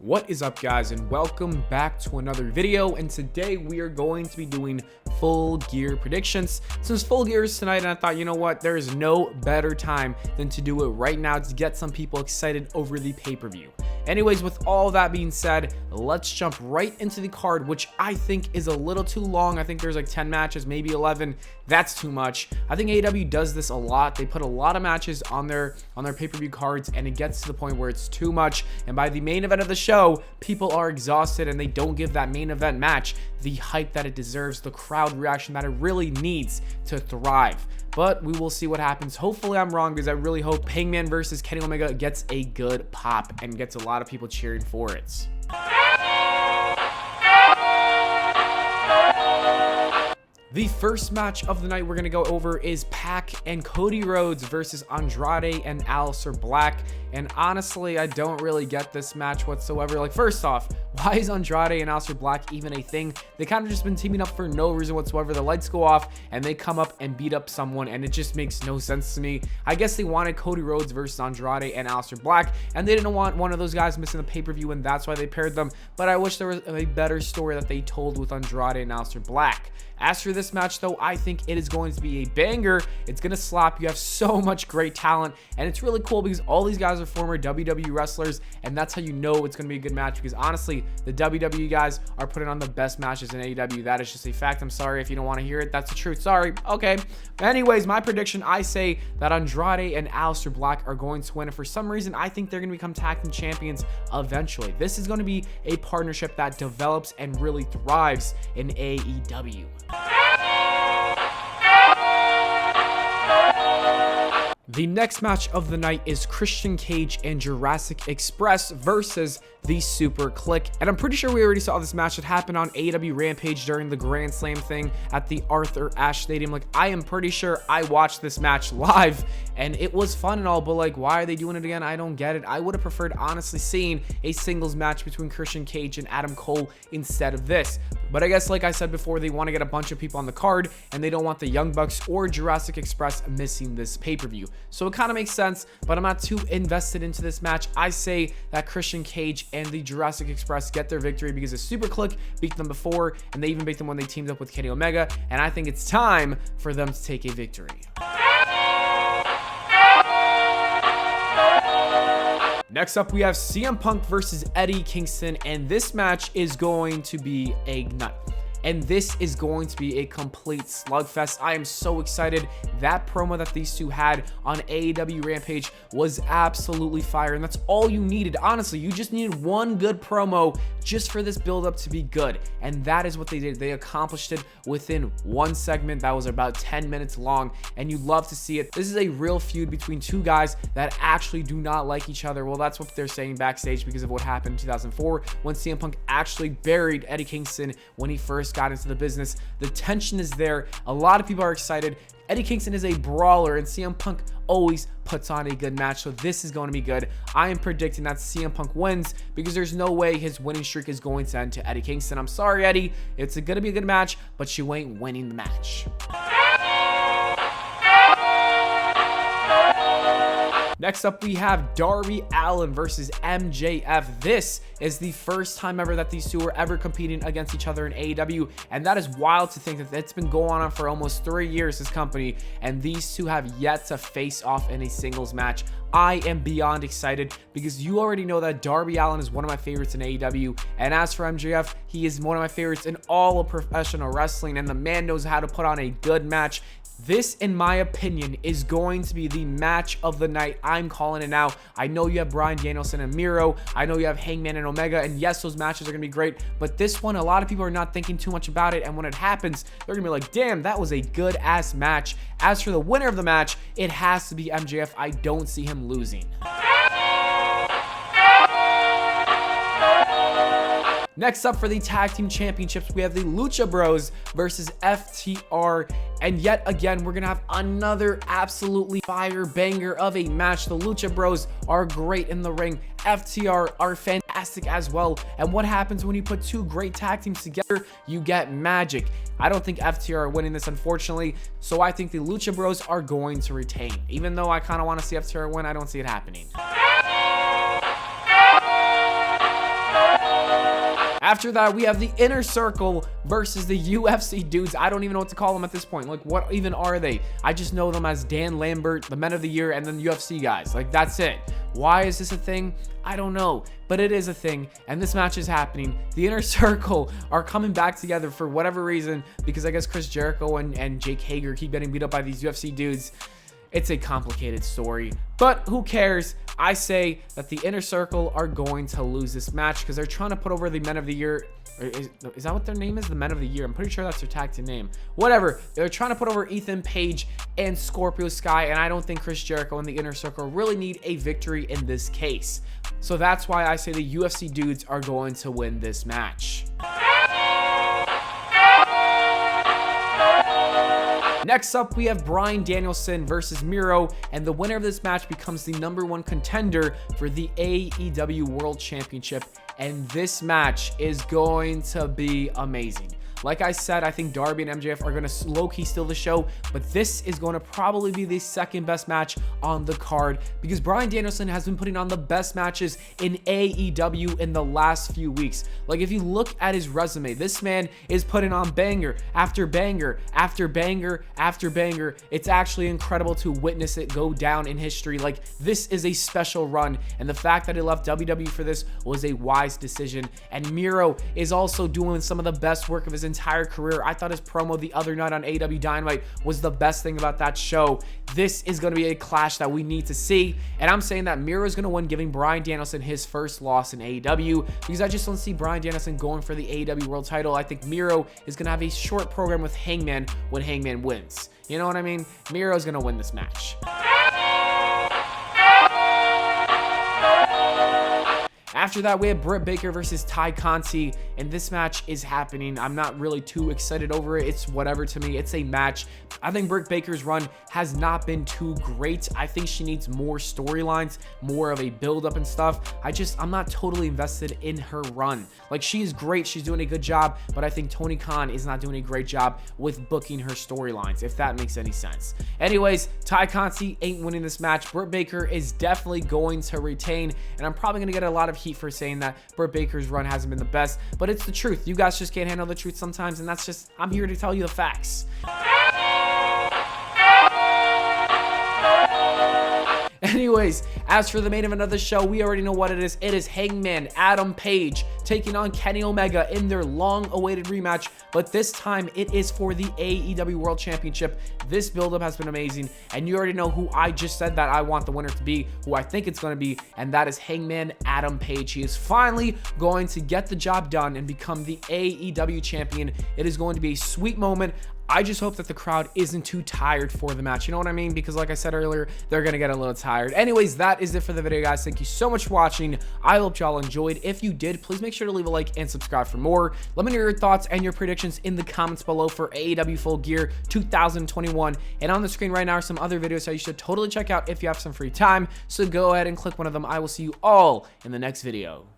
What is up, guys, and welcome back to another video. And today we are going to be doing Full Gear predictions. Since Full Gear is tonight, and I thought, you know what, there is no better time than to do it right now to get some people excited over the pay-per-view. Anyways, with all that being said, let's jump right into the card, which I think is a little too long. I think there's like 10 matches, maybe 11. That's too much. I think AEW does this a lot. They put a lot of matches on their pay-per-view cards, and it gets to the point where it's too much. And by the main event of the show, people are exhausted, and they don't give that main event match the hype that it deserves, the crowd reaction that it really needs to thrive. But we will see what happens. Hopefully I'm wrong, because I really hope Hangman versus Kenny Omega gets a good pop and gets a lot of people cheering for it. The first match of the night we're going to go over is Pac and Cody Rhodes versus Andrade and Aleister Black. And honestly, I don't really get this match whatsoever. Like, first off, why is Andrade and Aleister Black even a thing? They kind of just been teaming up for no reason whatsoever. The lights go off and they come up and beat up someone, and it just makes no sense to me. I guess they wanted Cody Rhodes versus Andrade and Aleister Black, and they didn't want one of those guys missing the pay-per-view, and that's why they paired them. But I wish there was a better story that they told with Andrade and Aleister Black. As for this match, though, I think it is going to be a banger. It's going to slap. You have so much great talent, and it's really cool because all these guys are former WWE wrestlers, and that's how you know it's going to be a good match, because honestly, the WWE guys are putting on the best matches in AEW. That is just a fact. I'm sorry if you don't want to hear it. That's the truth. Sorry. Okay. Anyways, my prediction, I say that Andrade and Aleister Black are going to win, and for some reason, I think they're going to become tag team champions eventually. This is going to be a partnership that develops and really thrives in AEW. The next match of the night is Christian Cage and Jurassic Express versus the SUPERKLIQ. And I'm pretty sure we already saw this match. It happened on AEW Rampage during the Grand Slam thing at the Arthur Ashe Stadium. Like, I am pretty sure I watched this match live, and it was fun and all, but like, why are they doing it again? I don't get it. I would have preferred, honestly, seeing a singles match between Christian Cage and Adam Cole instead of this. But I guess, like I said before, they want to get a bunch of people on the card, and they don't want the Young Bucks or Jurassic Express missing this pay-per-view. So it kind of makes sense, but I'm not too invested into this match. I say that Christian Cage and the Jurassic Express get their victory because the SUPERKLIQ beat them before, and they even beat them when they teamed up with Kenny Omega, and I think it's time for them to take a victory. Next up, we have CM Punk versus Eddie Kingston, and this match is going to be a nut. And this is going to be a complete slugfest. I am so excited. That promo that these two had on AEW Rampage was absolutely fire, and that's all you needed. Honestly, you just needed one good promo just for this build-up to be good, and that is what they did. They accomplished it within one segment that was about 10 minutes long, and you love to see it. This is a real feud between two guys that actually do not like each other. Well, that's what they're saying backstage because of what happened in 2004 when CM Punk actually buried Eddie Kingston when he first got into the business. The tension is there. A lot of people are excited. Eddie Kingston is a brawler, and CM Punk always puts on a good match, so this is going to be good. I am predicting that CM Punk wins because there's no way his winning streak is going to end to Eddie Kingston. I'm sorry, Eddie. It's going to be a good match, but you ain't winning the match. Next up, we have Darby Allin versus MJF. This is the first time ever that these two are ever competing against each other in AEW, and that is wild to think that it's been going on for almost 3 years, this company, and these two have yet to face off in a singles match. I am beyond excited because you already know that Darby Allin is one of my favorites in AEW, and as for MJF, he is one of my favorites in all of professional wrestling, and the man knows how to put on a good match. This, in my opinion, is going to be the match of the night. I'm calling it now. I know you have Bryan Danielson and Miro. I know you have Hangman and Omega, and yes, those matches are going to be great, but this one, a lot of people are not thinking too much about it, and when it happens, they're going to be like, damn, that was a good-ass match. As for the winner of the match, it has to be MJF. I don't see him losing. Next up for the tag team championships, we have the Lucha Bros versus FTR. And yet again, we're going to have another absolutely fire banger of a match. The Lucha Bros are great in the ring. FTR are fantastic as well. And what happens when you put two great tag teams together? You get magic. I don't think FTR are winning this, unfortunately. So I think the Lucha Bros are going to retain. Even though I kind of want to see FTR win, I don't see it happening. After that, we have the Inner Circle versus the UFC dudes. I don't even know what to call them at this point. Like, what even are they? I just know them as Dan Lambert, the Men of the Year, and then UFC guys. Like, that's it. Why is this a thing? I don't know, but it is a thing, and this match is happening. The Inner Circle are coming back together for whatever reason, because I guess Chris Jericho and Jake Hager keep getting beat up by these UFC dudes. It's a complicated story, but who cares? I say that the Inner Circle are going to lose this match because they're trying to put over the Men of the Year. Is that what their name is? The Men of the Year. I'm pretty sure that's their tag team name. Whatever. They're trying to put over Ethan Page and Scorpio Sky, and I don't think Chris Jericho and the Inner Circle really need a victory in this case. So that's why I say the UFC dudes are going to win this match. Next up, we have Bryan Danielson versus Miro, and the winner of this match becomes the #1 contender for the AEW World Championship, and this match is going to be amazing. Like I said, I think Darby and MJF are going to low-key steal the show, but this is going to probably be the second best match on the card because Bryan Danielson has been putting on the best matches in AEW in the last few weeks. Like, if you look at his resume, this man is putting on banger after banger after banger after banger. It's actually incredible to witness it go down in history. Like, this is a special run, and the fact that he left WWE for this was a wise decision. And Miro is also doing some of the best work of his entire career. I thought his promo the other night on AEW Dynamite was the best thing about that show. This is going to be a clash that we need to see, and I'm saying that Miro is going to win, giving Bryan Danielson his first loss in AEW because I just don't see Bryan Danielson going for the AEW World title. I think Miro is going to have a short program with Hangman when Hangman wins. You know what I mean? Miro is going to win this match. After that, we have Britt Baker versus Ty Conti, and this match is happening. I'm not really too excited over it. It's whatever to me. It's a match. I think Britt Baker's run has not been too great. I think she needs more storylines, more of a build-up and stuff. I'm not totally invested in her run. Like, she is great. She's doing a good job, but I think Tony Khan is not doing a great job with booking her storylines, if that makes any sense. Anyways, Ty Conti ain't winning this match. Britt Baker is definitely going to retain, and I'm probably going to get a lot of heat for saying that Britt Baker's run hasn't been the best, but it's the truth. You guys just can't handle the truth sometimes, and that's just, I'm here to tell you the facts. Anyways, as for the main event of the show, we already know what it is. It is Hangman Adam Page taking on Kenny Omega in their long-awaited rematch, but this time it is for the AEW World Championship. This build-up has been amazing, and you already know who I just said that I want the winner to be, who I think it's going to be, and that is Hangman Adam Page. He is finally going to get the job done and become the AEW champion. It is going to be a sweet moment. I just hope that the crowd isn't too tired for the match. You know what I mean? Because like I said earlier, they're going to get a little tired. Anyways, that is it for the video, guys. Thank you so much for watching. I hope y'all enjoyed. If you did, please make sure to leave a like and subscribe for more. Let me know your thoughts and your predictions in the comments below for AEW Full Gear 2021. And on the screen right now are some other videos that you should totally check out if you have some free time. So go ahead and click one of them. I will see you all in the next video.